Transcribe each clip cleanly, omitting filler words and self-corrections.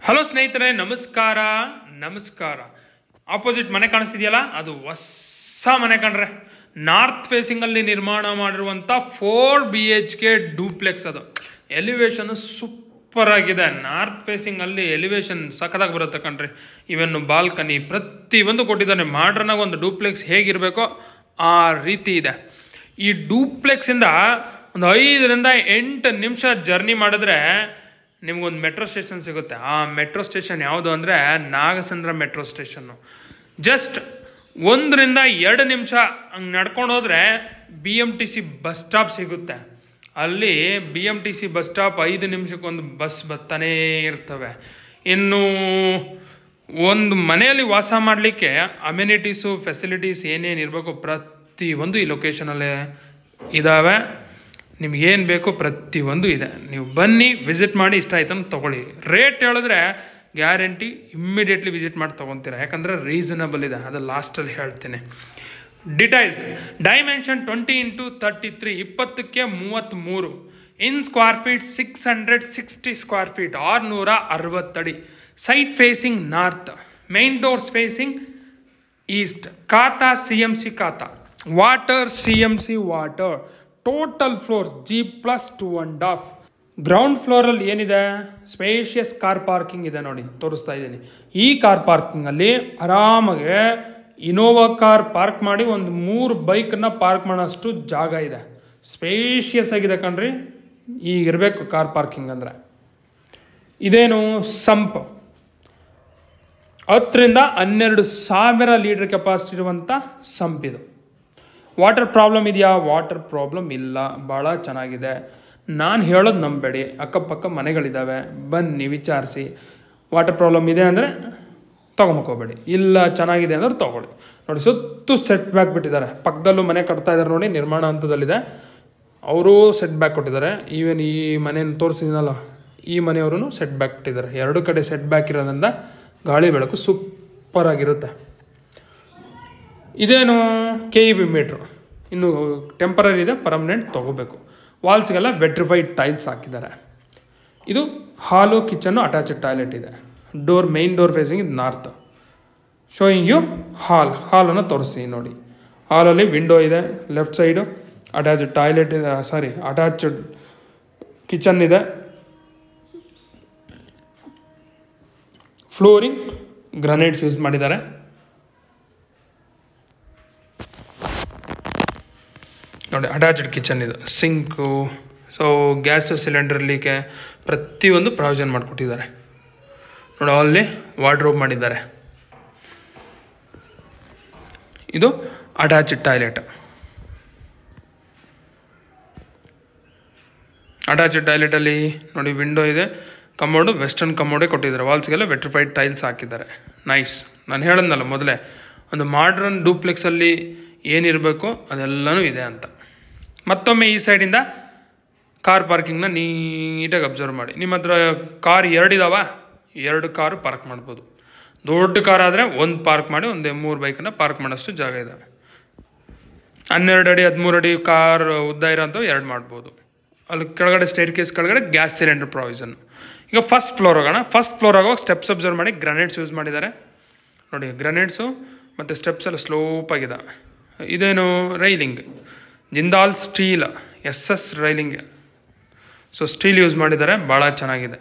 Hello ಸ್ನೇಹಿತರೆ, ನಮಸ್ಕಾರ. Opposite ಮನೆ ಕಾಣಿಸ್ತಿದೆಯಲ್ಲ, ಅದು ಹೊಸ ಮನೆ ಕಣ್ರೆ. ನಾರ್ತ್ ಫೇಸಿಂಗಲ್ಲಿ ನಿರ್ಮಾಣ ಮಾಡಿರುವಂಥ 4 BHK ಡೂಪ್ಲೆಕ್ಸ್. ಅದು ಎಲಿವೇಶನ್ ಸೂಪರ್ ಆಗಿದೆ. ನಾರ್ತ್ ಫೇಸಿಂಗಲ್ಲಿ ಎಲಿವೇಶನ್ ಸಖತ್ತಾಗಿ ಬರುತ್ತೆ ಕಣ್ರಿ. ಇವೆನ್ನು ಬಾಲ್ಕನಿ ಪ್ರತಿಯೊಂದು ಕೊಟ್ಟಿದ್ದಾನೆ. ಮಾಡ್ರನ್ನಾಗ ಒಂದು ಡೂಪ್ಲೆಕ್ಸ್ ಹೇಗಿರಬೇಕೋ ಆ ರೀತಿ ಇದೆ. ಈ ಡೂಪ್ಲೆಕ್ಸಿಂದ ಒಂದು 5 ರಿಂದ 8 ನಿಮಿಷ ಜರ್ನಿ ಮಾಡಿದ್ರೆ ನಿಮ್ಗೊಂದು ಮೆಟ್ರೋ ಸ್ಟೇಷನ್ ಸಿಗುತ್ತೆ. ಆ ಮೆಟ್ರೋ ಸ್ಟೇಷನ್ ಯಾವುದು ಅಂದರೆ ನಾಗಸಂದ್ರ ಮೆಟ್ರೋ ಸ್ಟೇಷನ್ನು. ಜಸ್ಟ್ 1 ರಿಂದ 2 ನಿಮಿಷ ಹಂಗೆ ನಡ್ಕೊಂಡು ಹೋದರೆ BMTC ಬಸ್ ಸ್ಟಾಪ್ ಸಿಗುತ್ತೆ. ಅಲ್ಲಿ BMTC ಬಸ್ ಸ್ಟಾಪ್ 5 ನಿಮಿಷಕ್ಕೊಂದು ಬಸ್ ಬರ್ತಾನೇ ಇರ್ತವೆ. ಇನ್ನು ಒಂದು ಮನೆಯಲ್ಲಿ ವಾಸ ಮಾಡಲಿಕ್ಕೆ ಅಮ್ಯುನಿಟೀಸು ಫೆಸಿಲಿಟೀಸ್ ಏನೇನು ಇರಬೇಕು ಪ್ರತಿಯೊಂದು ಈ ಲೊಕೇಶನಲ್ಲೇ ಇದ್ದಾವೆ. ನಿಮಗೇನು ಬೇಕು ಪ್ರತಿಯೊಂದು ಇದೆ. ನೀವು ಬನ್ನಿ, ವಿಸಿಟ್ ಮಾಡಿ, ಇಷ್ಟ ಆಯ್ತು ಅಂತ ತೊಗೊಳ್ಳಿ. ರೇಟ್ ಹೇಳಿದ್ರೆ ಗ್ಯಾರಂಟಿ ಇಮ್ಮಿಡಿಯೇಟ್ಲಿ ವಿಸಿಟ್ ಮಾಡಿ ತೊಗೊತೀರಾ, ಯಾಕಂದರೆ ರೀಸನಬಲ್ ಇದೆ. ಅದು ಲಾಸ್ಟಲ್ಲಿ ಹೇಳ್ತೀನಿ. ಡಿಟೈಲ್ಸ್: ಡೈಮೆನ್ಷನ್ 20x33, 20ಕ್ಕೆ 33, in square feet 660 square feet, 660 ಅಡಿ. Site facing north, main doors facing east. Khata CMC khata, water CMC water. Total floors G+2.5. Ground ಫ್ಲೋರಲ್ಲಿ ಏನಿದೆ, ಸ್ಪೇಷಿಯಸ್ ಕಾರ್ ಪಾರ್ಕಿಂಗ್ ಇದೆ. ನೋಡಿ, ತೋರಿಸ್ತಾ ಇದ್ದೀನಿ. ಈ ಕಾರ್ ಪಾರ್ಕಿಂಗಲ್ಲಿ ಆರಾಮಾಗಿ ಇನೋವಾ ಕಾರ್ ಪಾರ್ಕ್ ಮಾಡಿ ಒಂದು 3 ಬೈಕನ್ನು ಪಾರ್ಕ್ ಮಾಡೋಷ್ಟು ಜಾಗ ಇದೆ. ಸ್ಪೇಷಿಯಸ್ ಆಗಿದೆ ಕಣ್ರಿ. ಈಗಿರಬೇಕು ಕಾರ್ ಪಾರ್ಕಿಂಗ್ ಅಂದರೆ. ಇದೇನು ಸಂಪ್, 10 ರಿಂದ 12,000 ಲೀಟರ್ ಕೆಪಾಸಿಟಿ ಇರುವಂಥ ಸಂಪ್ ಇದು. ವಾಟರ್ ಪ್ರಾಬ್ಲಮ್ ಇದೆಯಾ? ವಾಟರ್ ಪ್ರಾಬ್ಲಮ್ ಇಲ್ಲ, ಭಾಳ ಚೆನ್ನಾಗಿದೆ. ನಾನು ಹೇಳೋದು ನಂಬೇಡಿ, ಅಕ್ಕಪಕ್ಕ ಮನೆಗಳಿದ್ದಾವೆ, ಬನ್ನಿ ವಿಚಾರಿಸಿ. ವಾಟರ್ ಪ್ರಾಬ್ಲಮ್ ಇದೆ ಅಂದರೆ ತೊಗೊಂಬಕೋಬೇಡಿ, ಇಲ್ಲ ಚೆನ್ನಾಗಿದೆ ಅಂದ್ರೆ ತೊಗೊಳ್ಳಿ. ನೋಡಿ, ಸುತ್ತು ಸೆಟ್ ಬ್ಯಾಕ್ ಬಿಟ್ಟಿದ್ದಾರೆ. ಪಕ್ಕದಲ್ಲೂ ಮನೆ ಕಟ್ತಾ ಇದ್ದಾರೆ ನೋಡಿ, ನಿರ್ಮಾಣ ಹಂತದಲ್ಲಿದೆ. ಅವರು ಸೆಟ್ ಬ್ಯಾಕ್ ಕೊಟ್ಟಿದ್ದಾರೆ. ಈವನ್ ಈ ಮನೆಯನ್ನು ತೋರಿಸಿದ್ನಲ್ಲ, ಈ ಮನೆಯವರು ಸೆಟ್ ಬ್ಯಾಕ್ ಕೊಟ್ಟಿದ್ದಾರೆ. 2 ಕಡೆ ಸೆಟ್ ಬ್ಯಾಕ್ ಇರೋದ್ರಿಂದ ಗಾಳಿ ಬೆಳಕು ಸೂಪರಾಗಿರುತ್ತೆ. ಇದೇನು KEB ಮೀಟ್ರು. ಇನ್ನು ಟೆಂಪರರಿ ಇದೆ, ಪರ್ಮನೆಂಟ್ ತೊಗೋಬೇಕು. ವಾಲ್ಸ್ಗೆಲ್ಲ ವೆಟ್ರಿಫೈಡ್ ಟೈಲ್ಸ್ ಹಾಕಿದ್ದಾರೆ. ಇದು ಹಾಲು, ಕಿಚನ್ನು, ಅಟ್ಯಾಚ್ಡ್ ಟಾಯ್ಲೆಟ್ ಇದೆ. ಡೋರ್, ಮೇನ್ ಡೋರ್ ಫೇಸಿಂಗ್ ಇದು ನಾರ್ತ್. ಶೋಯಿಂಗ್ ಯು ಹಾಲನ್ನು ತೋರಿಸಿ ನೋಡಿ. ಹಾಲಲ್ಲಿ ವಿಂಡೋ ಇದೆ, ಲೆಫ್ಟ್ ಸೈಡು ಅಟ್ಯಾಚ್ಡ್ ಟಾಯ್ಲೆಟ್ ಇದೆ, ಅಟ್ಯಾಚ್ಡ್ ಕಿಚನ್ ಇದೆ. ಫ್ಲೋರಿಂಗ್ ಗ್ರಾನೈಟ್ಸ್ ಯೂಸ್ ಮಾಡಿದ್ದಾರೆ. ನೋಡಿ, ಅಟ್ಯಾಚ್ಡ್ ಕಿಚನ್ ಇದು, ಸಿಂಕು, ಗ್ಯಾಸು ಸಿಲಿಂಡರ್ಲಿಕ್ಕೆ ಪ್ರತಿಯೊಂದು ಪ್ರಾವಿಷನ್ ಮಾಡಿಕೊಟ್ಟಿದ್ದಾರೆ. ನೋಡಿ, ಅಲ್ಲಿ ವಾರ್ಡ್ರೋಬ್ ಮಾಡಿದ್ದಾರೆ. ಇದು ಅಟ್ಯಾಚ್ಡ್ ಟಾಯ್ಲೆಟ್. ಅಟ್ಯಾಚ್ಡ್ ಟಾಯ್ಲೆಟಲ್ಲಿ ನೋಡಿ ವಿಂಡೋ ಇದೆ, ಕಮೋಡು ವೆಸ್ಟರ್ನ್ ಕಮೋಡೇ ಕೊಟ್ಟಿದ್ದಾರೆ. ವಾಲ್ಸ್ಗೆಲ್ಲ ವೆಟ್ರಿಫೈಡ್ ಟೈಲ್ಸ್ ಹಾಕಿದ್ದಾರೆ. ನೈಸ್. ನಾನು ಹೇಳಿದ್ನಲ್ಲ ಮೊದಲೇ, ಒಂದು ಮಾಡ್ರನ್ ಡೂಪ್ಲೆಕ್ಸಲ್ಲಿ ಏನಿರಬೇಕು ಅದೆಲ್ಲನೂ ಇದೆ ಅಂತ. ಮತ್ತೊಮ್ಮೆ ಈ ಸೈಡಿಂದ ಕಾರ್ ಪಾರ್ಕಿಂಗ್ನ ನೀಟಾಗಿ ಅಬ್ಸರ್ವ್ ಮಾಡಿ. ನಿಮ್ಮ ಹತ್ರ ಕಾರ್ 2 ಇದ್ದಾವ, 2 ಕಾರು ಪಾರ್ಕ್ ಮಾಡ್ಬೋದು. ದೊಡ್ಡ ಕಾರ್ ಆದರೆ 1 ಪಾರ್ಕ್ ಮಾಡಿ, 3 ಬೈಕನ್ನು ಪಾರ್ಕ್ ಮಾಡೋಷ್ಟು ಜಾಗ ಇದ್ದಾವೆ. 12 ಅಡಿ 13 ಅಡಿ ಕಾರ್ ಉದ್ದ ಇರೋಂಥವು 2 ಮಾಡ್ಬೋದು. ಅಲ್ಲಿ ಕೆಳಗಡೆ ಸ್ಟೇರ್ ಕೇಸ್ ಕೆಳಗಡೆ ಗ್ಯಾಸ್ ಸಿಲಿಂಡರ್ ಪ್ರಾವಿಷನ್. ಈಗ ಫಸ್ಟ್ ಫ್ಲೋರ್ ಹೋಗೋಣ. ಫಸ್ಟ್ ಫ್ಲೋರ್ ಆಗುವಾಗ ಸ್ಟೆಪ್ಸ್ ಅಬ್ಸರ್ವ್ ಮಾಡಿ. ಗ್ರಾನೈಟ್ಸ್ ಯೂಸ್ ಮಾಡಿದ್ದಾರೆ ನೋಡಿ. ಗ್ರಾನೈಟ್ಸು ಮತ್ತು ಸ್ಟೆಪ್ಸ್ ಎಲ್ಲ ಸ್ಲೋಪ್ ಆಗಿದೆ. ಇದೇನು railing, Jindal steel SS railing. Steel use ಮಾಡಿದ್ದಾರೆ, ಭಾಳ ಚೆನ್ನಾಗಿದೆ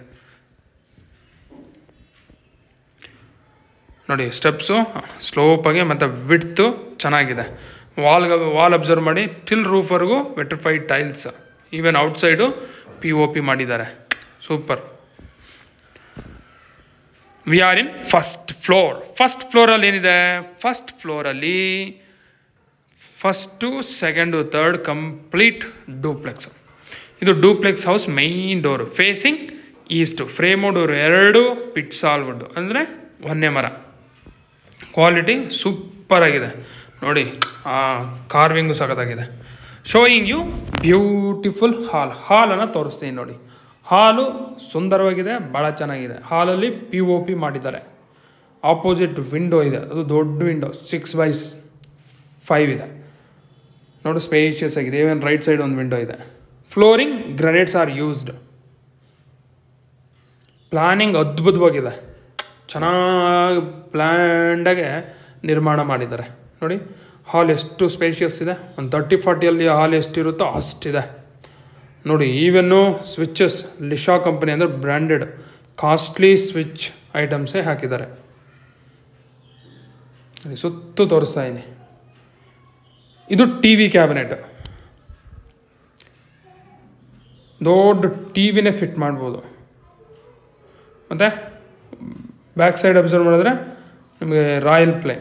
ನೋಡಿ. ಸ್ಟೆಪ್ಸು ಸ್ಲೋಪಾಗಿ ಮತ್ತು ವಿಡ್ತು ಚೆನ್ನಾಗಿದೆ. ವಾಲ್ ಅಬ್ಸರ್ವ್ ಮಾಡಿ. ಟಿಲ್ ರೂಫರ್ಗೂ vitrified tiles. Even outside POP ಮಾಡಿದ್ದಾರೆ. Super. We are in first floor. First ಫ್ಲೋರಲ್ಲಿ ಏನಿದೆ? ಫಸ್ಟ್ ಫ್ಲೋರಲ್ಲಿ first, second, third complete duplex. ಇದು duplex house. Main door facing east. Frame door 2 feet sal wood ಅಂದರೆ ಹೊನ್ನೆ ಮರ. ಕ್ವಾಲಿಟಿ ಸೂಪರಾಗಿದೆ ನೋಡಿ. ಕಾರ್ವಿಂಗು ಸಖತ್ತಾಗಿದೆ. ಶೋಯಿಂಗ್ ಯು ಬ್ಯೂಟಿಫುಲ್ ಹಾಲನ್ನು ತೋರಿಸ್ತೀನಿ ನೋಡಿ. ಹಾಲು ಸುಂದರವಾಗಿದೆ, ಭಾಳ ಚೆನ್ನಾಗಿದೆ. ಹಾಲಲ್ಲಿ POP ಮಾಡಿದ್ದಾರೆ. ಆಪೋಸಿಟ್ ವಿಂಡೋ ಇದೆ, ಅದು ದೊಡ್ಡ ವಿಂಡೋ 6x5 ಇದೆ ನೋಡಿ. ಸ್ಪೇಷಿಯಸ್ ಆಗಿದೆ. ಈವನ್ ರೈಟ್ ಸೈಡ್ ಒಂದು ವಿಂಡೋ ಇದೆ. Flooring granites are used. Planning ಅದ್ಭುತವಾಗಿದೆ, ಚೆನ್ನಾಗಿ ಪ್ಲ್ಯಾಂಡಾಗೆ ನಿರ್ಮಾಣ ಮಾಡಿದ್ದಾರೆ ನೋಡಿ. ಹಾಲ್ ಎಷ್ಟು ಸ್ಪೇಷಿಯಸ್ ಇದೆ, ಒಂದು 30-40 ಹಾಲ್ ಎಷ್ಟಿರುತ್ತೋ ಅಷ್ಟಿದೆ ನೋಡಿ. ಈವನ್ನು ಸ್ವಿಚಸ್ ಲಿಶಾ ಕಂಪನಿ ಅಂದರೆ ಬ್ರ್ಯಾಂಡೆಡ್ ಕಾಸ್ಟ್ಲಿ ಸ್ವಿಚ್ ಐಟಮ್ಸೇ ಹಾಕಿದ್ದಾರೆ. ಸುತ್ತು ತೋರಿಸ್ತಾ ಇದ್ದೀನಿ. ಇದು ಟಿ ವಿ ಕ್ಯಾಬಿನೆಟ್, ದೊಡ್ಡ ಟಿ ವಿನೇ ಫಿಟ್ ಮಾಡ್ಬೋದು. ಮತ್ತು ಬ್ಯಾಕ್ ಸೈಡ್ ಅಬ್ಸರ್ವ್ ಮಾಡಿದ್ರೆ ನಿಮಗೆ ರಾಯಲ್ ಪ್ಲೇ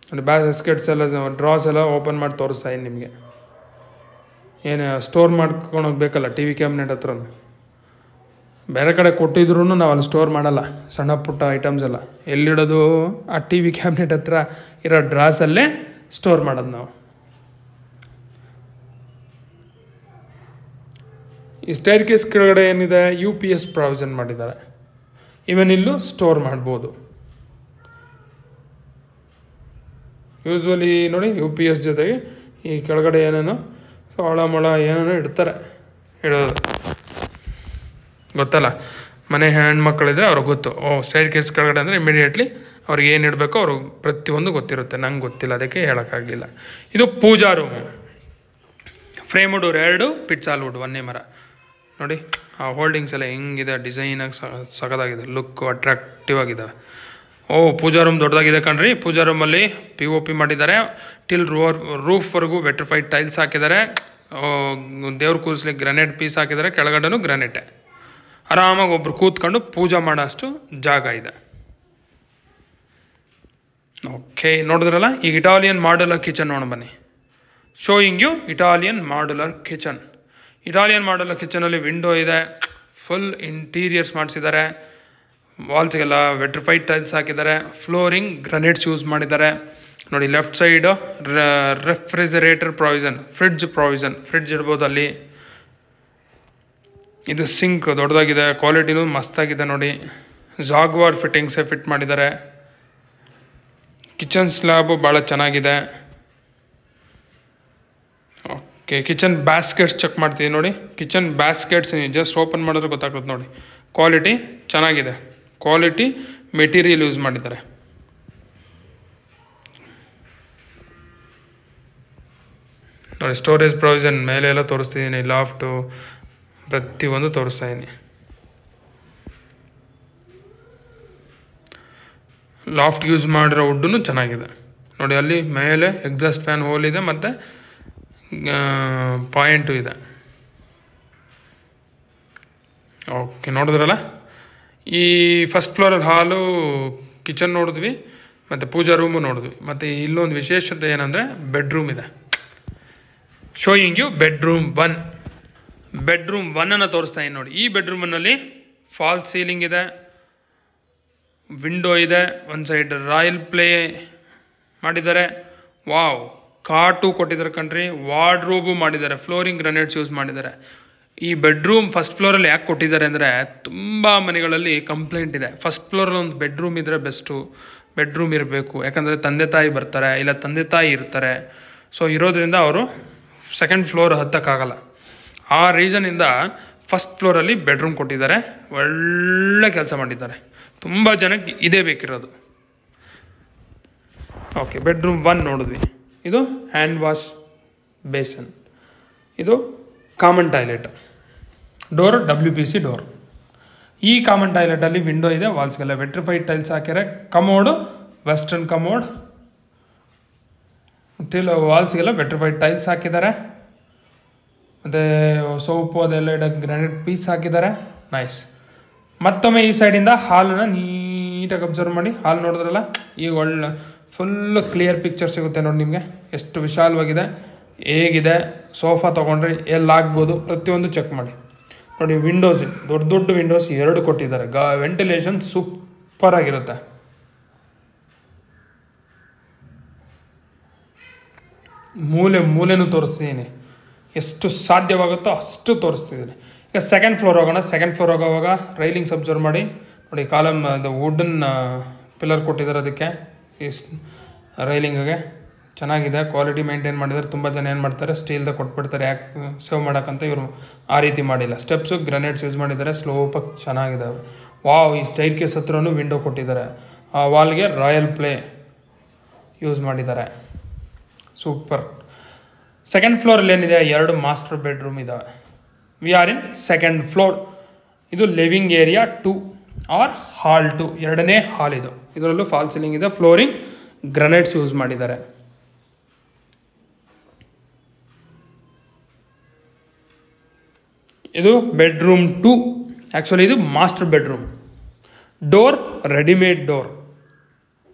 ಅಂದರೆ ಬ್ಯಾಸ್ಕೆಟ್ಸ್ ಎಲ್ಲ ಡ್ರಾಸ್ ಎಲ್ಲ ಓಪನ್ ಮಾಡಿ ತೋರಿಸ್ತಾ ಇದ್ದೀನಿ ನಿಮಗೆ. ಏನು ಸ್ಟೋರ್ ಮಾಡ್ಕೊಂಡು ಹೋಗ್ಬೇಕಲ್ಲ ಟಿ ವಿ ಕ್ಯಾಬಿನೆಟ್ ಹತ್ರ. ಬೇರೆ ಕಡೆ ಕೊಟ್ಟಿದ್ರೂ ನಾವು ಅಲ್ಲಿ ಸ್ಟೋರ್ ಮಾಡಲ್ಲ ಸಣ್ಣ ಪುಟ್ಟ ಐಟಮ್ಸ್ ಎಲ್ಲ. ಎಲ್ಲಿಡೋದು ಆ ಟಿ ವಿ ಕ್ಯಾಬಿನೆಟ್ ಹತ್ರ ಇರೋ ಡ್ರಾಸಲ್ಲೇ ಸ್ಟೋರ್ ಮಾಡೋದು ನಾವು. ಈ ಸ್ಟೇರ್ ಕೇಸ್ ಕೆಳಗಡೆ ಏನಿದೆ UPS ಪ್ರಾವಿಷನ್ ಮಾಡಿದ್ದಾರೆ. ಇವನ್ ಇಲ್ಲೂ ಸ್ಟೋರ್ ಮಾಡ್ಬೋದು. ಯೂಸ್ವಲಿ ನೋಡಿ UPS ಜೊತೆಗೆ ಈ ಕೆಳಗಡೆ ಏನೇನೋ ಸೊಳ ಮೊಳ ಏನೇನೋ ಇಡ್ತಾರೆ. ಇಡೋದು ಗೊತ್ತಲ್ಲ, ಮನೆ ಹೆಣ್ಮಕ್ಳಿದ್ರೆ ಅವ್ರಿಗೆ ಗೊತ್ತು. ಸ್ಟೇರ್ ಕೇಸ್ ಕೆಳಗಡೆ ಅಂದರೆ ಇಮಿಡಿಯೇಟ್ಲಿ ಅವ್ರಿಗೆ ಏನು ಇಡಬೇಕು ಅವ್ರು ಪ್ರತಿಯೊಂದು ಗೊತ್ತಿರುತ್ತೆ. ನಂಗೆ ಗೊತ್ತಿಲ್ಲ, ಅದಕ್ಕೆ ಹೇಳೋಕ್ಕಾಗಲಿಲ್ಲ. ಇದು ಪೂಜಾ ರೂಮು. ಫ್ರೇಮ್ ಡೋರ್ 2, ಪಿಟ್ಸಾಲ್ ವುಡ್ 1 ಮರ ನೋಡಿ. ಆ ಹೋಲ್ಡಿಂಗ್ಸ್ ಎಲ್ಲ ಹೆಂಗಿದೆ, ಡಿಸೈನಾಗಿ ಸಖತ್ತಾಗಿದೆ, ಲುಕ್ ಅಟ್ರಾಕ್ಟಿವ್ ಆಗಿದ್ದಾವೆ. ಪೂಜಾ ರೂಮ್ ದೊಡ್ಡದಾಗಿದೆ ಕಣ್ರಿ. ಪೂಜಾ ರೂಮಲ್ಲಿ POP ಮಾಡಿದ್ದಾರೆ. ಟಿಲ್ ರೂಫ್ವರೆಗೂ ವೆಟ್ರಿಫೈಡ್ ಟೈಲ್ಸ್ ಹಾಕಿದ್ದಾರೆ. ದೇವ್ರ ಕೂರಿಸ್ಲಿಕ್ಕೆ ಗ್ರಾನೈಟ್ ಪೀಸ್ ಹಾಕಿದ್ದಾರೆ. ಕೆಳಗಡೆನೂ ಗ್ರಾನೈಟೇ. ಆರಾಮಾಗಿ ಒಬ್ರು ಕೂತ್ಕೊಂಡು ಪೂಜೆ ಮಾಡೋ ಅಷ್ಟು ಜಾಗ ಇದೆ. ಓಕೆ, ನೋಡಿದ್ರಲ್ಲ. ಈಗ ಇಟಾಲಿಯನ್ ಮಾಡ್ಯುಲರ್ ಕಿಚನ್ ನೋಡೋಣ ಬನ್ನಿ. Showing you Italian modular kitchen. Italian modular ಕಿಚನಲ್ಲಿ ವಿಂಡೋ ಇದೆ, ಫುಲ್ ಇಂಟೀರಿಯರ್ಸ್ ಮಾಡಿಸಿದ್ದಾರೆ. ವಾಲ್ಸ್ಗೆಲ್ಲ ವೆಟ್ರಿಫೈಡ್ ಟೈಲ್ಸ್ ಹಾಕಿದ್ದಾರೆ. ಫ್ಲೋರಿಂಗ್ ಗ್ರಾನೈಟ್ಸ್ ಯೂಸ್ ಮಾಡಿದ್ದಾರೆ ನೋಡಿ. Left side refrigerator provision, fridge ಇಡ್ಬೋದು ಅಲ್ಲಿ. ಇದು ಸಿಂಕ್ ದೊಡ್ಡದಾಗಿದೆ, ಕ್ವಾಲಿಟಿನೂ ಮಸ್ತಾಗಿದೆ ನೋಡಿ. ಜಾಗ್ವಾರ್ ಫಿಟ್ಟಿಂಗ್ಸೇ ಫಿಟ್ ಮಾಡಿದ್ದಾರೆ. ಕಿಚನ್ ಸ್ಲ್ಯಾಬು ಭಾಳ ಚೆನ್ನಾಗಿದೆ. ಓಕೆ, ಕಿಚನ್ ಬ್ಯಾಸ್ಕೆಟ್ಸ್ ಚೆಕ್ ಮಾಡ್ತೀವಿ ನೋಡಿ. ಕಿಚನ್ ಬ್ಯಾಸ್ಕೆಟ್ಸ್ ಜಸ್ಟ್ ಓಪನ್ ಮಾಡಿದ್ರೆ ಗೊತ್ತಾಗುತ್ತೆ ನೋಡಿ. ಕ್ವಾಲಿಟಿ ಚೆನ್ನಾಗಿದೆ, ಕ್ವಾಲಿಟಿ ಮೆಟೀರಿಯಲ್ ಯೂಸ್ ಮಾಡಿದ್ದಾರೆ. ನೋಡಿ ಸ್ಟೋರೇಜ್ ಪ್ರಾವಿಷನ್ ಮೇಲೆ ಎಲ್ಲ ತೋರಿಸ್ತಿದ್ದೀನಿ. ಲಾಫ್ಟು ಪ್ರತಿಯೊಂದು ತೋರಿಸ್ತಾ ಇದ್ದೀನಿ. ಲಾಫ್ಟ್ ಯೂಸ್ ಮಾಡಿರೋ ವುಡ್ಡು ಚೆನ್ನಾಗಿದೆ ನೋಡಿ. ಅಲ್ಲಿ ಮೇಲೆ ಎಕ್ಸಾಸ್ಟ್ ಫ್ಯಾನ್ ಹೋಲ್ ಇದೆ ಮತ್ತು ಪಾಯಿಂಟು ಇದೆ. ಓಕೆ, ನೋಡಿದ್ರಲ್ಲ. ಈ ಫಸ್ಟ್ ಫ್ಲೋರಲ್ಲಿ ಹಾಲು, ಕಿಚನ್ ನೋಡಿದ್ವಿ ಮತ್ತು ಪೂಜಾ ರೂಮು ನೋಡಿದ್ವಿ. ಮತ್ತು ಇಲ್ಲೊಂದು ವಿಶೇಷತೆ ಏನಂದರೆ ಬೆಡ್ರೂಮ್ ಇದೆ. Showing you bedroom 1. ಬೆಡ್ರೂಮ್ 1 ತೋರಿಸ್ತಾ ಇದ್ದೀನಿ ನೋಡಿ. ಈ ಬೆಡ್ರೂಮಲ್ಲಿ ಫಾಲ್ ಸೀಲಿಂಗ್ ಇದೆ, ವಿಂಡೋ ಇದೆ, ಒಂದು ಸೈಡ್ ರಾಯಲ್ ಪ್ಲೇ ಮಾಡಿದ್ದಾರೆ. ವಾವ್, ಕಾಟು ಕೊಟ್ಟಿದ್ದಾರೆ ಕಣ್ರಿ. ವಾರ್ಡ್ರೋಬು ಮಾಡಿದ್ದಾರೆ, ಫ್ಲೋರಿಂಗ್ ಗ್ರಾನೈಟ್ಸ್ ಯೂಸ್ ಮಾಡಿದ್ದಾರೆ. ಈ ಬೆಡ್ರೂಮ್ ಫಸ್ಟ್ ಫ್ಲೋರಲ್ಲಿ ಯಾಕೆ ಕೊಟ್ಟಿದ್ದಾರೆ ಅಂದರೆ ತುಂಬ ಮನೆಗಳಲ್ಲಿ ಕಂಪ್ಲೇಂಟ್ ಇದೆ, ಫಸ್ಟ್ ಫ್ಲೋರಲ್ಲಿ ಒಂದು ಬೆಡ್ರೂಮ್ ಇದ್ದರೆ ಬೆಸ್ಟು, ಬೆಡ್ರೂಮ್ ಇರಬೇಕು. ಯಾಕಂದರೆ ತಂದೆ ತಾಯಿ ಬರ್ತಾರೆ, ಇಲ್ಲ ತಂದೆ ತಾಯಿ ಇರ್ತಾರೆ. ಸೊ ಇರೋದ್ರಿಂದ ಅವರು ಸೆಕೆಂಡ್ ಫ್ಲೋರ್ ಹತ್ತಕ್ಕಾಗಲ್ಲ. ಆ ರೀಸನಿಂದ ಫಸ್ಟ್ ಫ್ಲೋರಲ್ಲಿ ಬೆಡ್ರೂಮ್ ಕೊಟ್ಟಿದ್ದಾರೆ. ಒಳ್ಳೆ ಕೆಲಸ ಮಾಡಿದ್ದಾರೆ. ತುಂಬ ಜನಕ್ಕೆ ಇದೇ ಬೇಕಿರೋದು. ಓಕೆ, ಬೆಡ್ರೂಮ್ 1 ನೋಡಿದ್ವಿ. ಇದು ಹ್ಯಾಂಡ್ ವಾಶ್ ಬೇಸನ್. ಇದು common toilet. Door WPC door. ಈ ಕಾಮನ್ ಟಾಯ್ಲೆಟಲ್ಲಿ ವಿಂಡೋ ಇದೆ, ವಾಲ್ಸ್ಗೆಲ್ಲ ವೆಟ್ರಿಫೈಡ್ ಟೈಲ್ಸ್ ಹಾಕಿದ್ದಾರೆ. Commode western commode. ವಾಲ್ಸ್ಗೆಲ್ಲ ವೆಟ್ರಿಫೈಡ್ ಟೈಲ್ಸ್ ಹಾಕಿದ್ದಾರೆ. ಮತ್ತು ಸೋಪು ಅದೆಲ್ಲ ಇಡೋಕ್ಕೆ ಗ್ರಾನೈಟ್ ಪೀಸ್ ಹಾಕಿದ್ದಾರೆ. ನೈಸ್. ಮತ್ತೊಮ್ಮೆ ಈ ಸೈಡಿಂದ ಹಾಲನ್ನು ನೀಟಾಗಿ ಅಬ್ಸರ್ವ್ ಮಾಡಿ. ಹಾಲು ನೋಡಿದ್ರಲ್ಲ, ಈಗ ಒಳ್ಳೆ ಫುಲ್ ಕ್ಲಿಯರ್ ಪಿಕ್ಚರ್ ಸಿಗುತ್ತೆ ನೋಡಿ ನಿಮಗೆ. ಎಷ್ಟು ವಿಶಾಲವಾಗಿದೆ, ಹೇಗಿದೆ. ಸೋಫಾ ತೊಗೊಂಡ್ರೆ ಎಲ್ಲಾಗ್ಬೋದು, ಪ್ರತಿಯೊಂದು ಚೆಕ್ ಮಾಡಿ ನೋಡಿ. ವಿಂಡೋಸ್, ದೊಡ್ಡ ದೊಡ್ಡ ವಿಂಡೋಸ್ 2 ಕೊಟ್ಟಿದ್ದಾರೆ. ವೆಂಟಿಲೇಷನ್ ಸೂಪರ್ ಆಗಿರುತ್ತೆ. ಮೂಲೆನೂ ತೋರಿಸ್ತಿದ್ದೀನಿ, ಎಷ್ಟು ಸಾಧ್ಯವಾಗುತ್ತೋ ಅಷ್ಟು ತೋರಿಸ್ತಿದ್ದೀನಿ. ಈಗ ಸೆಕೆಂಡ್ ಫ್ಲೋರ್ ಹೋಗೋಣ. ಸೆಕೆಂಡ್ ಫ್ಲೋರ್ ಹೋಗೋವಾಗ ರೈಲಿಂಗ್ಸ್ ಅಬ್ಸರ್ವ್ ಮಾಡಿ ನೋಡಿ. ವುಡನ್ ಪಿಲ್ಲರ್ ಕೊಟ್ಟಿದ್ದಾರೆ ಅದಕ್ಕೆ, ಈ ರೈಲಿಂಗಿಗೆ ಚೆನ್ನಾಗಿದೆ, ಕ್ವಾಲಿಟಿ ಮೇಂಟೈನ್ ಮಾಡಿದರೆ. ತುಂಬ ಜನ ಏನು ಮಾಡ್ತಾರೆ, ಸ್ಟೀಲ್ದ ಕೊಟ್ಬಿಡ್ತಾರೆ, ಯಾಕೆ ಸೇವ್ ಮಾಡೋಕ್ಕಂತ. ಇವರು ಆ ರೀತಿ ಮಾಡಿಲ್ಲ. ಸ್ಟೆಪ್ಸು ಗ್ರನೇಟ್ಸ್ ಯೂಸ್ ಮಾಡಿದ್ದಾರೆ, ಸ್ಲೋಪಾಗಿ ಚೆನ್ನಾಗಿದ್ದಾವೆ. ವಾವ್, ಈ ಸ್ಟೈರ್ ಕೇಸ್ ಹತ್ರನೂ ವಿಂಡೋ ಕೊಟ್ಟಿದ್ದಾರೆ. ಆ ವಾಲ್ಗೆ ರಾಯಲ್ ಪ್ಲೇ ಯೂಸ್ ಮಾಡಿದ್ದಾರೆ, ಸೂಪರ್. ಸೆಕೆಂಡ್ ಫ್ಲೋರಲ್ಲಿ ಏನಿದೆ, 2 ಮಾಸ್ಟರ್ ಬೆಡ್ರೂಮ್ ಇದ್ದಾವೆ. We are in second floor. ಇದು ಲಿವಿಂಗ್ ಏರಿಯಾ 2 ಆರ್ ಹಾಲ್ 2, 2ನೇ ಹಾಲ್ ಇದು. ಇದರಲ್ಲೂ ಫಾಲ್ ಸೀಲಿಂಗ್ ಇದೆ, ಫ್ಲೋರಿಂಗ್ ಗ್ರನೈಟ್ಸ್ ಯೂಸ್ ಮಾಡಿದ್ದಾರೆ. ಇದು ಬೆಡ್ರೂಮ್ 2. ಆ್ಯಕ್ಚುಲಿ ಇದು master bedroom. Door readymade door.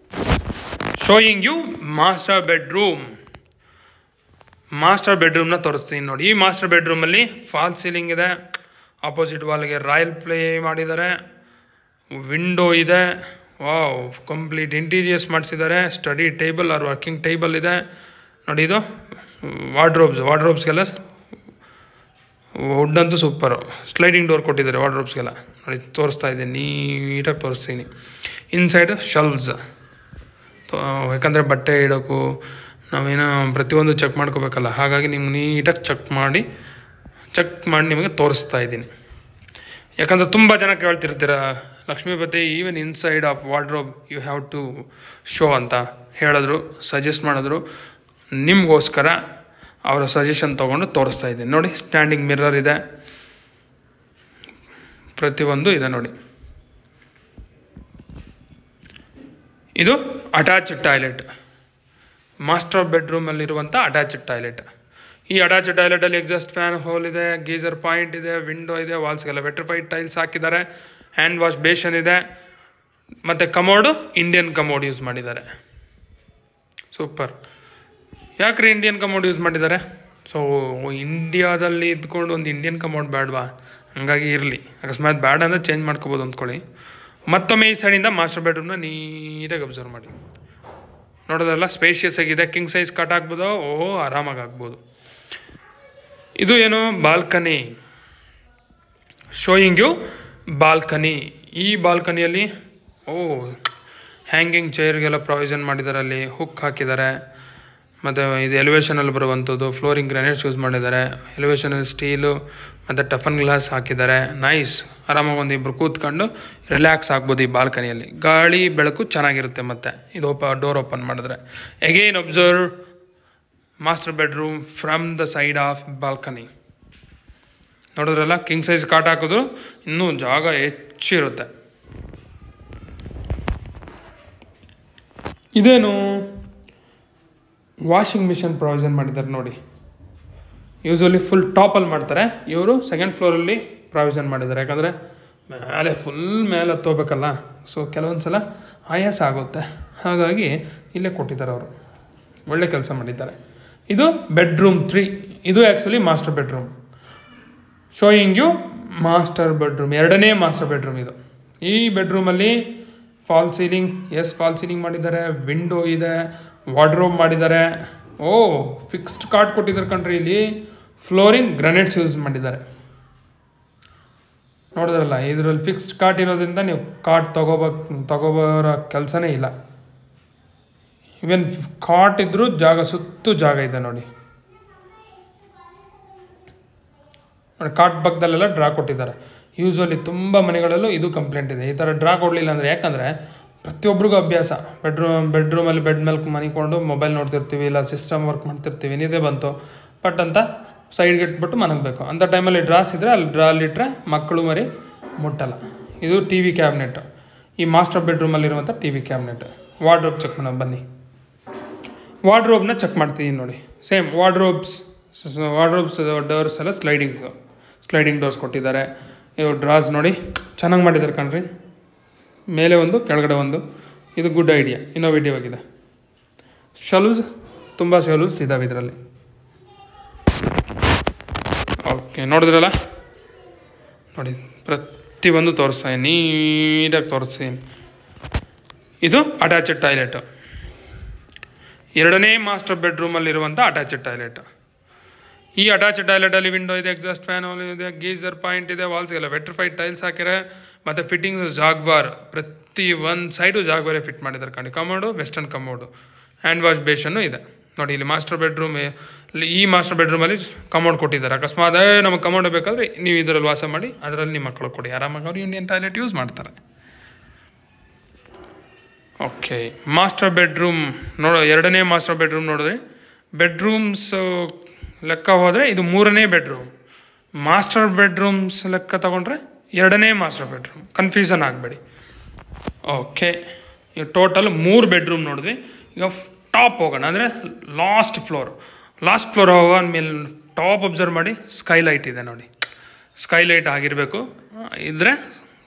Showing you master bedroom. Master ಬೆಡ್ರೂಮ್ನ ತೋರಿಸ್ತೀನಿ ನೋಡಿ. ಈ ಮಾಸ್ಟರ್ ಬೆಡ್ರೂಮಲ್ಲಿ ಫಾಲ್ ಸೀಲಿಂಗ್ ಇದೆ, ಆಪೋಸಿಟ್ ವಾಲ್ಗೆ ರಾಯಲ್ ಪ್ಲೇ ಮಾಡಿದ್ದಾರೆ, ವಿಂಡೋ ಇದೆ. ವಾವ್, ಕಂಪ್ಲೀಟ್ ಇಂಟೀರಿಯರ್ಸ್ ಮಾಡಿಸಿದ್ದಾರೆ. Study table are working table ಇದೆ ನೋಡಿ. ಇದು ವಾರ್ಡ್ರೋಬ್ಸ್ಗೆಲ್ಲ ವುಡ್ ಅಂತೂ ಸೂಪರು. ಸ್ಲೈಡಿಂಗ್ ಡೋರ್ ಕೊಟ್ಟಿದ್ದಾರೆ ವಾರ್ಡ್ರೋಬ್ಸ್ಗೆಲ್ಲ ನೋಡಿ. ತೋರಿಸ್ತಾ ಇದ್ದೀನಿ, ನೀಟಾಗಿ ತೋರಿಸ್ತೀನಿ. ಇನ್ಸೈಡ್ ಶೆಲ್ವ್ಸ್, ಯಾಕಂದರೆ ಬಟ್ಟೆ ಇಡೋಕ್ಕೂ ನಾವೇನೋ ಪ್ರತಿಯೊಂದು ಚೆಕ್ ಮಾಡ್ಕೋಬೇಕಲ್ಲ, ಹಾಗಾಗಿ ನಿಮ್ಗೆ ನೀಟಾಗಿ ಚೆಕ್ ಮಾಡಿ ನಿಮಗೆ ತೋರಿಸ್ತಾ ಇದ್ದೀನಿ. ಯಾಕಂದರೆ ತುಂಬ ಜನ ಕೇಳ್ತಿರ್ತೀರ, Lakshmipathi even inside of wardrobe you have to show ಅಂತ ಹೇಳಿದ್ರು, ಸಜೆಸ್ಟ್ ಮಾಡಿದ್ರು. ನಿಮಗೋಸ್ಕರ ಅವರ ಸಜೆಷನ್ ತೊಗೊಂಡು ತೋರಿಸ್ತಾ ಇದ್ದೀನಿ ನೋಡಿ. ಸ್ಟ್ಯಾಂಡಿಂಗ್ ಮಿರರ್ ಇದೆ, ಪ್ರತಿಯೊಂದು ಇದೆ ನೋಡಿ. ಇದು ಅಟ್ಯಾಚ್ಡ್ ಟಾಯ್ಲೆಟ್, ಮಾಸ್ಟರ್ ಬೆಡ್ರೂಮಲ್ಲಿರುವಂಥ ಅಟ್ಯಾಚ್ಡ್ ಟಾಯ್ಲೆಟ್. ಈ ಅಟ್ಯಾಚ್ಡ್ ಟಾಯ್ಲೆಟಲ್ಲಿ ಎಕ್ಸಾಸ್ಟ್ ಫ್ಯಾನ್ ಹೋಲ್ ಇದೆ, ಗೀಸರ್ ಪಾಯಿಂಟ್ ಇದೆ, ವಿಂಡೋ ಇದೆ, ವಾಲ್ಸ್ಗೆಲ್ಲ ವೆಟ್ರಿಫೈಡ್ ಟೈಲ್ಸ್ ಹಾಕಿದ್ದಾರೆ, ಹ್ಯಾಂಡ್ ವಾಶ್ ಬೇಷನ್ ಇದೆ, ಮತ್ತು ಕಮೋಡು ಇಂಡಿಯನ್ ಕಮೋಡ್ ಯೂಸ್ ಮಾಡಿದ್ದಾರೆ. ಸೂಪರ್. ಯಾಕ್ರಿ ಇಂಡಿಯನ್ ಕಮೋಡ್ ಯೂಸ್ ಮಾಡಿದ್ದಾರೆ? ಸೊ ಇಂಡಿಯಾದಲ್ಲಿ ಇದ್ಕೊಂಡು ಒಂದು ಇಂಡಿಯನ್ ಕಮೋಡ್ ಬೇಡವಾ? ಹಂಗಾಗಿ ಇರಲಿ, ಅಕಸ್ಮಾತ್ ಬೇಡ ಅಂದರೆ ಚೇಂಜ್ ಮಾಡ್ಕೋಬೋದು ಅಂದ್ಕೊಳ್ಳಿ. ಮತ್ತೊಮ್ಮೆ ಈ ಸೈಡಿಂದ ಮಾಸ್ಟರ್ ಬೆಡ್ರೂಮ್ನ ನೀಟಾಗಿ ಅಬ್ಸರ್ವ್ ಮಾಡಿ. ನೋಡೋದಲ್ಲ, ಸ್ಪೇಷಿಯಸ್ ಆಗಿದೆ, ಕಿಂಗ್ ಸೈಜ್ ಕಟ್ ಆಗ್ಬೋದು, ಆರಾಮಾಗಿ ಆಗ್ಬೋದು. ಇದು ಏನು, ಬಾಲ್ಕನಿ. Showing you balcony. ಈ ಬಾಲ್ಕನಿಯಲ್ಲಿ ಹ್ಯಾಂಗಿಂಗ್ ಚೇರ್ಗೆಲ್ಲ ಪ್ರಾವಿಷನ್ ಮಾಡಿದ್ದಾರೆ, ಅಲ್ಲಿ ಹುಕ್ ಹಾಕಿದ್ದಾರೆ. ಮತ್ತು ಇದು ಎಲಿವೇಷನಲ್ಲಿ ಬರುವಂಥದ್ದು, ಫ್ಲೋರಿಂಗ್ ಗ್ರಾನೈಟ್ಸ್ ಯೂಸ್ ಮಾಡಿದ್ದಾರೆ, ಎಲಿವೇಷನಲ್ಲಿ ಸ್ಟೀಲು ಮತ್ತು ಟಫನ್ ಗ್ಲಾಸ್ ಹಾಕಿದ್ದಾರೆ. ನೈಸ್. ಆರಾಮಾಗಿ ಒಂದು ಇಬ್ಬರು ಕೂತ್ಕೊಂಡು ರಿಲ್ಯಾಕ್ಸ್ ಆಗ್ಬೋದು ಈ ಬಾಲ್ಕನಿಯಲ್ಲಿ. ಗಾಳಿ ಬೆಳಕು ಚೆನ್ನಾಗಿರುತ್ತೆ. ಮತ್ತು ಇದು ಡೋರ್ ಓಪನ್ ಮಾಡಿದ್ರೆ again observe master bedroom from the side of balcony. ನೋಡಿದ್ರಲ್ಲ, ಕಿಂಗ್ ಸೈಜ್ ಕಾಟ್ ಹಾಕಿದ್ರು ಇನ್ನೂ ಜಾಗ ಹೆಚ್ಚಿರುತ್ತೆ. ಇದೇನು, ವಾಷಿಂಗ್ ಮಿಷಿನ್ ಪ್ರಾವಿಷನ್ ಮಾಡಿದ್ದಾರೆ ನೋಡಿ. ಯೂಶ್ವಲಿ ಫುಲ್ ಟಾಪಲ್ಲಿ ಮಾಡ್ತಾರೆ, ಇವರು ಸೆಕೆಂಡ್ ಫ್ಲೋರಲ್ಲಿ ಪ್ರಾವಿಷನ್ ಮಾಡಿದ್ದಾರೆ. ಯಾಕಂದರೆ ಮೇಲೆ ಹತ್ತೋಬೇಕಲ್ಲ, ಸೊ ಕೆಲವೊಂದು ಸಲ ಆಯಾಸ ಆಗುತ್ತೆ, ಹಾಗಾಗಿ ಇಲ್ಲೇ ಕೊಟ್ಟಿದ್ದಾರೆ ಅವರು. ಒಳ್ಳೆ ಕೆಲಸ ಮಾಡಿದ್ದಾರೆ. ಇದು ಬೆಡ್ರೂಮ್ 3. ಇದು actually master bedroom. Showing you master bedroom, 2ನೇ ಮಾಸ್ಟರ್ ಬೆಡ್ರೂಮ್ ಇದು. ಈ ಬೆಡ್ರೂಮಲ್ಲಿ ಫಾಲ್ ಸೀಲಿಂಗ್, ಫಾಲ್ ಸೀಲಿಂಗ್ ಮಾಡಿದ್ದಾರೆ, ವಿಂಡೋ ಇದೆ, ವಾರ್ಡ್ರೋಬ್ ಮಾಡಿದ್ದಾರೆ. ಫಿಕ್ಸ್ಡ್ ಕಾಟ್ ಕೊಟ್ಟಿದ್ದಾರೆ ಕಣ್ರಿ. ಇಲ್ಲಿ ಫ್ಲೋರಿಂಗ್ ಗ್ರನೈಟ್ಸ್ ಯೂಸ್ ಮಾಡಿದ್ದಾರೆ. ನೋಡಿದ್ರಲ್ಲ, ಇದರಲ್ಲಿ ಫಿಕ್ಸ್ಡ್ ಕಾಟ್ ಇರೋದ್ರಿಂದ ನೀವು ಕಾಟ್ ತಗೋಬರೋ ಕೆಲಸನೇ ಇಲ್ಲ. ಇವನ್ ಕಾಟ್ ಇದ್ರೂ ಸುತ್ತು ಜಾಗ ಇದೆ ನೋಡಿ. ಕಾಟ್ ಪಕ್ಕದಲ್ಲೆಲ್ಲ ಡ್ರಾ ಕೊಟ್ಟಿದ್ದಾರೆ. ಯೂಶ್ವಲಿ ತುಂಬ ಮನೆಗಳಲ್ಲೂ ಇದು ಕಂಪ್ಲೇಂಟ್ ಇದೆ, ಈ ಥರ ಡ್ರಾ ಕೊಡಲಿಲ್ಲ ಅಂದರೆ. ಯಾಕಂದರೆ ಪ್ರತಿಯೊಬ್ಬರಿಗೂ ಅಭ್ಯಾಸ, ಬೆಡ್ರೂಮಲ್ಲಿ ಬೆಡ್ ಮೇಲೆ ಮನಿಕೊಂಡು ಮೊಬೈಲ್ ನೋಡ್ತಿರ್ತೀವಿ, ಇಲ್ಲ ಸಿಸ್ಟಮ್ ವರ್ಕ್ ಮಾಡ್ತಿರ್ತೀವಿ, ನಿದ್ದೆ ಬಂತು ಪಟ್ ಅಂತ ಸೈಡ್ಗೆ ಇಟ್ಬಿಟ್ಟು ಮನಗಬೇಕು. ಅಂಥ ಟೈಮಲ್ಲಿ ಡ್ರಾಸ್ ಇದ್ದರೆ ಅಲ್ಲಿಟ್ಟರೆ ಮಕ್ಕಳು ಮರಿ ಮುಟ್ಟಲ್ಲ. ಇದು ಟಿ ವಿ ಕ್ಯಾಬಿನೆಟ್, ಈ ಮಾಸ್ಟರ್ ಬೆಡ್ರೂಮಲ್ಲಿರುವಂಥ T V cabinet. Wardrobe check ಮಾಡೋಣ ಬನ್ನಿ. ವಾರ್ಡ್ರೋಬ್ನ ಚೆಕ್ ಮಾಡ್ತೀನಿ ನೋಡಿ. ಸೇಮ್ ವಾರ್ಡ್ರೋಬ್ಸ್ ಡೋರ್ಸ್ ಎಲ್ಲ ಸ್ಲೈಡಿಂಗ್ ಡೋರ್ಸ್ ಕೊಟ್ಟಿದ್ದಾರೆ. ಇವು ಡ್ರಾಸ್ ನೋಡಿ ಚೆನ್ನಾಗಿ ಮಾಡಿದ್ದಾರೆ ಕಣ್ರಿ. ಮೇಲೆ ಒಂದು, ಕೆಳಗಡೆ ಒಂದು. ಇದು ಗುಡ್ ಐಡಿಯಾ, ಇನ್ನೋವೇಟಿವ್ ಆಗಿದೆ. ಶೆಲ್ವ್ಸ್, ತುಂಬ ಶೆಲ್ವ್ಸ್ ಇದ್ದಾವೆ ಇದರಲ್ಲಿ. ಓಕೆ, ನೋಡಿದ್ರಲ್ಲ ನೋಡಿ, ಪ್ರತಿಯೊಂದು ತೋರಿಸ್ತೀನಿ, ನೀಟಾಗಿ ತೋರಿಸ್ತೀನಿ. ಇದು ಅಟ್ಯಾಚ್ಡ್ ಟಾಯ್ಲೆಟ್, 2ನೇ ಮಾಸ್ಟರ್ ಬೆಡ್ರೂಮಲ್ಲಿರುವಂಥ ಅಟ್ಯಾಚ್ಡ್ ಟಾಯ್ಲೆಟ್. ಈ ಅಟ್ಯಾಚ್ಡ್ ಟಾಯ್ಲೆಟಲ್ಲಿ ವಿಂಡೋ ಇದೆ, ಎಕ್ಸಾಸ್ಟ್ ಫ್ಯಾನ್ ಇದೆ, ಗೀಸರ್ ಪಾಯಿಂಟ್ ಇದೆ, ವಾಲ್ಸ್ಗೆಲ್ಲ ವೆಟ್ರಿಫೈಡ್ ಟೈಲ್ಸ್ ಹಾಕಿದ್ದಾರೆ. ಮತ್ತು ಫಿಟ್ಟಿಂಗ್ಸ್ ಜಾಗ್ವಾರ್, ಪ್ರತಿ ಒಂದು ಸೈಡು ಜಾಗ್ವಾರೇ ಫಿಟ್ ಮಾಡಿದ್ದಾರೆ ಕಣಿ. Commode western commode, hand wash basin ಇದೆ. ನೋಡಿ ಇಲ್ಲಿ ಮಾಸ್ಟರ್ ಬೆಡ್ರೂಮ್, ಈ ಮಾಸ್ಟರ್ ಬೆಡ್ರೂಮಲ್ಲಿ ಕಮೋಡ್ ಕೊಟ್ಟಿದ್ದಾರೆ. ಅಕಸ್ಮಾತ್ ನಮಗೆ ಕಮೋಡ್ ಬೇಕಾದರೆ ನೀವು ಇದರಲ್ಲಿ ವಾಸ ಮಾಡಿ, ಅದರಲ್ಲಿ ನಿಮ್ಮ ಮಕ್ಕಳು ಕೊಡಿ, ಆರಾಮಾಗಿ ಅವರು ಇಂಡಿಯನ್ ಟಾಯ್ಲೆಟ್ ಯೂಸ್ ಮಾಡ್ತಾರೆ. ಓಕೆ, ಮಾಸ್ಟರ್ ಬೆಡ್ರೂಮ್ ಎರಡನೇ ಮಾಸ್ಟರ್ ಬೆಡ್ರೂಮ್ ನೋಡಿದ್ರೆ, ಬೆಡ್ರೂಮ್ಸ್ ಲೆಕ್ಕ ಹೋದರೆ ಇದು 3ನೇ ಬೆಡ್ರೂಮ್. ಮಾಸ್ಟರ್ ಬೆಡ್ರೂಮ್ಸ್ ಲೆಕ್ಕ ತಗೊಂಡ್ರೆ 2ನೇ ಮಾಸ್ಟರ್ ಬೆಡ್ರೂಮ್, ಕನ್ಫ್ಯೂಷನ್ ಆಗಬೇಡಿ. ಓಕೆ, ಈಗ ಟೋಟಲ್ 3 ಬೆಡ್ರೂಮ್ ನೋಡಿದ್ವಿ. ಈಗ ಟಾಪ್ ಹೋಗೋಣ, ಅಂದರೆ ಲಾಸ್ಟ್ ಫ್ಲೋರ್ ಹೋಗೋದ್ಮೇಲೆ ಟಾಪ್ ಅಬ್ಸರ್ವ್ ಮಾಡಿ, ಸ್ಕೈಲೈಟ್ ಇದೆ ನೋಡಿ. ಸ್ಕೈಲೈಟ್ ಆಗಿರಬೇಕು, ಇದ್ದರೆ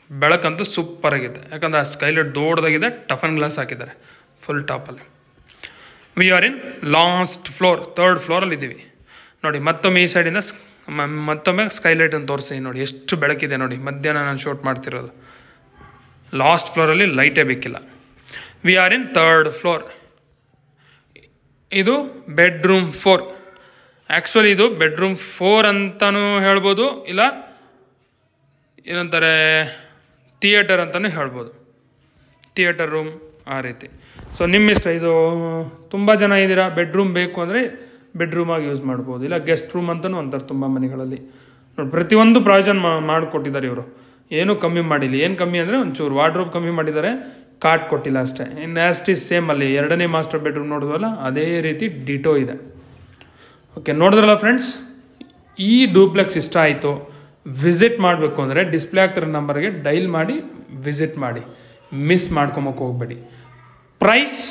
ಬೆಳಕಂತೂ ಸೂಪರಾಗಿದೆ. ಯಾಕಂದರೆ ಆ ಸ್ಕೈಲೈಟ್ ದೊಡ್ಡದಾಗಿದೆ, ಟಫನ್ ಗ್ಲಾಸ್ ಹಾಕಿದ್ದಾರೆ ಫುಲ್ ಟಾಪಲ್ಲಿ. We are in last floor, 3rd ಫ್ಲೋರಲ್ಲಿ ಇದ್ದೀವಿ ನೋಡಿ. ಮತ್ತೊಮ್ಮೆ ಈ ಸೈಡಿಂದ ಮತ್ತೊಮ್ಮೆ ಸ್ಕೈಲೈಟನ್ನು ತೋರಿಸ್ತೀನಿ ನೋಡಿ, ಎಷ್ಟು ಬೆಳಕಿದೆ ನೋಡಿ. ಮಧ್ಯಾಹ್ನ ನಾನು ಶೂಟ್ ಮಾಡ್ತಿರೋದು. ಲಾಸ್ಟ್ ಫ್ಲೋರಲ್ಲಿ ಲೈಟೇ ಬೇಕಿಲ್ಲ. We are in 3rd floor. ಇದು ಬೆಡ್ರೂಮ್ 4. ಆ್ಯಕ್ಚುಲಿ ಇದು ಬೆಡ್ರೂಮ್ 4 ಅಂತಲೂ ಹೇಳ್ಬೋದು, ಇಲ್ಲ ಏನಂತಾರೆ ಥಿಯೇಟರ್ ಅಂತಲೂ ಹೇಳ್ಬೋದು, ಥಿಯೇಟರ್ ರೂಮ್ ಆ ರೀತಿ. ಸೊ ನಿಮ್ಮ ಇಷ್ಟ. ಇದು ತುಂಬ ಜನ ಇದ್ದೀರಾ, ಬೆಡ್ರೂಮ್ ಬೇಕು ಅಂದರೆ ಬೆಡ್ರೂಮಾಗಿ ಯೂಸ್ ಮಾಡ್ಬೋದು, ಇಲ್ಲ ಗೆಸ್ಟ್ ರೂಮ್ ಅಂತಲೂ ಅಂತಾರೆ ತುಂಬ ಮನೆಗಳಲ್ಲಿ ನೋಡಿ. ಪ್ರತಿಯೊಂದು ಪ್ರಾವಿಷನ್ ಮಾಡಿಕೊಟ್ಟಿದ್ದಾರೆ ಇವರು, ಏನೂ ಕಮ್ಮಿ ಮಾಡಿಲ್ಲ. ಏನು ಕಮ್ಮಿ ಅಂದರೆ ಒಂಚೂರು ವಾರ್ಡ್ರೋಬ್ ಕಮ್ಮಿ ಮಾಡಿದ್ದಾರೆ, ಕಾಟ್ ಕೊಟ್ಟಿಲ್ಲ ಅಷ್ಟೇ. ಇನ್ನು ಆ್ಯಸ್ ಸೇಮ್ ಅಲ್ಲಿ 2ನೇ ಮಾಸ್ಟರ್ ಬೆಡ್ರೂಮ್ ನೋಡಿದ್ವಲ್ಲ ಅದೇ ರೀತಿ ಡಿಟೋ ಇದೆ. ಓಕೆ, ನೋಡಿದ್ರಲ್ಲ ಫ್ರೆಂಡ್ಸ್, ಈ ಡೂಪ್ಲೆಕ್ಸ್ ಇಷ್ಟ ಆಯಿತು, ವಿಸಿಟ್ ಮಾಡಬೇಕು ಅಂದರೆ ಡಿಸ್ಪ್ಲೇ ಆಗ್ತಿರೋ ನಂಬರ್ಗೆ ಡೈಲ್ ಮಾಡಿ ವಿಸಿಟ್ ಮಾಡಿ, ಮಿಸ್ ಮಾಡ್ಕೊಂಬಕ್ಕೆ ಹೋಗಬೇಡಿ. ಪ್ರೈಸ್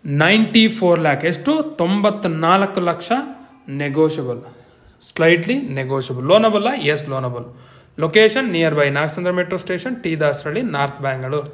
94 ಲ್ಯಾಕ್. ಎಷ್ಟು? 94 ಲಕ್ಷ. Negotiable, slightly negotiable. ಲೋನಬಲ್ಲ? Yes loanable. Location near by Nagasandra metro station, T Dasarahalli, north Bangalore.